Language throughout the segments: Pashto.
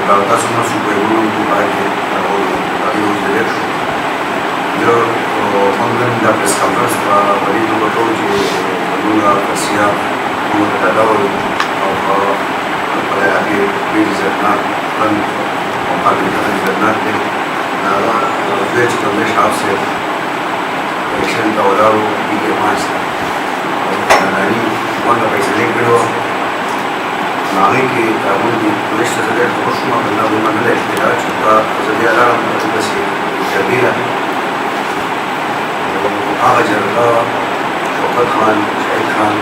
تاسو نو شو په یو باندې او یو ځای شو یو موږ د پریس کانفرنس په وړي دوه ټول چې موږ تاسیا موږ ته دا وایو او په هغه کې ځنا پن او هغه کې ځنا دې د چې کوم شاف سي الیکشن دا ولاړو کې ماست نانی ورته فیصله کړو هغه کې قانون دی پولیس ته د خوشما بنا به منل احتجاج کا زدي علامه مطلب شي کبیره هغه جرګه شوکت خان شهید خان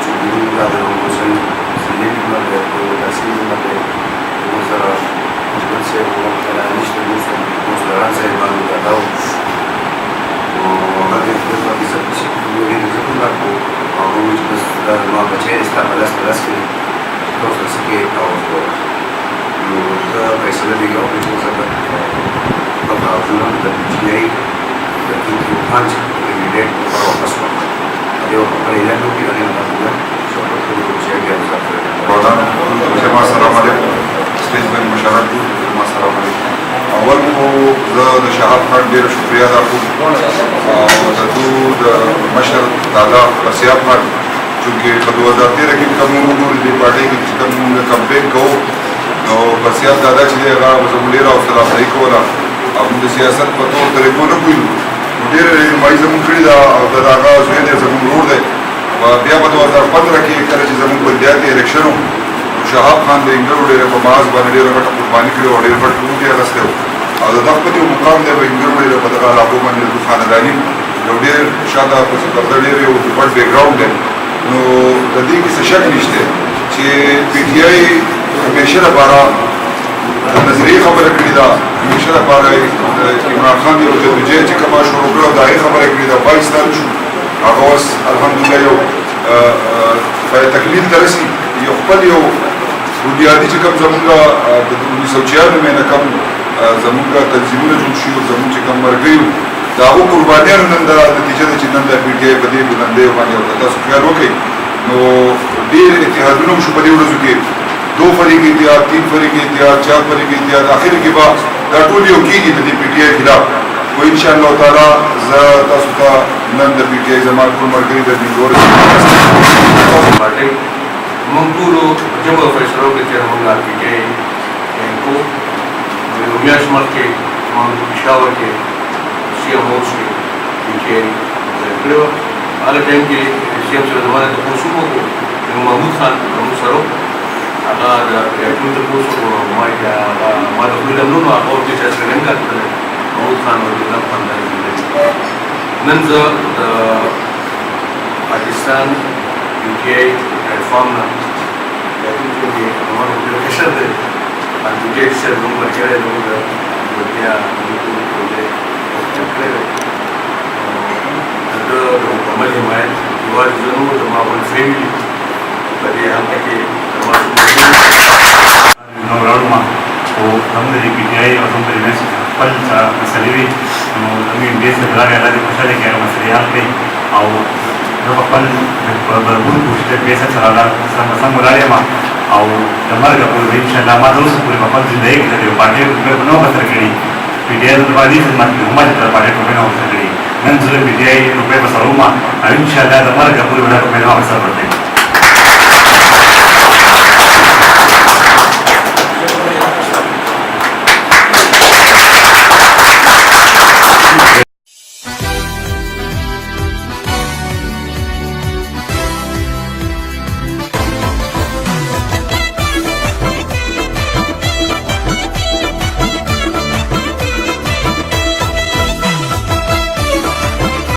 چې موږ د حسین سلیمان باندې او تاسیس باندې وزرا مجبور سي او کلانیش د موسلان سي باندې داو او هغه د دې څه چې موږ یې څنګه کوو هغه چې د ما بچي استعمال کې توصل سكي أو فيصل اللي جاوب يوصل طبعا أظن الجاي لكن يوحنج اللي جاي أو أسمع اليوم قليلا نوبي أنا نقول شو أقول الجاي جاي بعدين جماعة السلام عليكم ستيج من مشاركة جماعة السلام عليكم أول مو زاد شهاب خان دير شكريا داكو وتدود مشهد دادا رسياب خان چونکه په 2013 کې کوم نور دي پارټي کې کوم کمپین کوو نو بسیار دادا چې هغه زموږ او صلاحي کوله او د سیاست په تور طریقو نه کوي ډېر مای زموږ کړی دا او دا هغه زوی دی زموږ ورور دی او بیا په 2015 کې کله چې زموږ بلدیاتي الیکشن و شهاب خان د انګلو ډېر په ماز باندې ډېر غټه قرباني کړې او ډېر غټ لوټي اغسته او دا د خپل مقام دی په انګلو ډېر په دغه علاقو باندې د خاندانی یو ډېر شاده په څیر ډېر یو ډېر بیک ګراوند دی نو د دې کې څه شک نشته چې پی ټی آی همیشه لپاره د نظریې خبره کړې ده همیشه لپاره عمران خان یو جدوجہد چې کومه شروع کړه دا یې خبره کړې ده 22 سال شو هغه اوس الحمدلله یو په تکمیل ته رسي یو خپل یو بنیادي چې کوم زمونږ د 1996 نه کوم زمونږ تنظیمونه جوړ شي زمونږ چې کوم مرګیو دا هغو قربانیانو نن دا نتیجه ده چې نن د پی ټی آی په دې بلندیو باندې تاسو خیال وکړئ نو ډېر اتحادونه وشو په دې ورځو کې 2 فریق اتحاد 3 فریق اتحاد 4 فریق اتحاد اخر کې به دا ټول یو کېږي د پی ټی آی خلاف خو ان شاء الله تعالی زه تاسو ته نن د پی ټی آی زما ټول ملګري د دې ډور پارټي موږ ټول جمع فیصلو کې چې موږ پی ټی آی کو نو میاش مخکې موږ پېښور کې سیام اوس کې پی ټی آی کړو هغه ټایم کې سیام سره زمانه د پوسو کو نو محمود خان موږ سره هغه د ټول د پوسو ما د خپل نوم هغه چې څرګند کړل محمود خان او د خان نن زه د پاکستان پی ټی آی پلیټفارم نه د دې نومونو د کشر د پی ټی آی سره موږ ورکړل نو د بیا محمد حمایت یوازې زه نو زما ول فیملي په دې حلقه کې زما نو راوړم او هم د پی ټی آی او هم د نس خپل مسلې وي نو زموږ دې سره راغلی هغه د خوشاله کې هغه مسلې حل کړي او زه خپل برابر کوشش به سره سم ولاړ یم او د مرګ پورې ان شاء الله ما د اوس پورې خپل ژوندۍ کې د پارټي په نو بسر کړي پی ټی آی د باندې خدمت کوم چې د پارټي په نو بسر کړي نن زه پی ټی آی په سروما ان شاء الله د مرګ پورې ولاړ په نو بسر ورته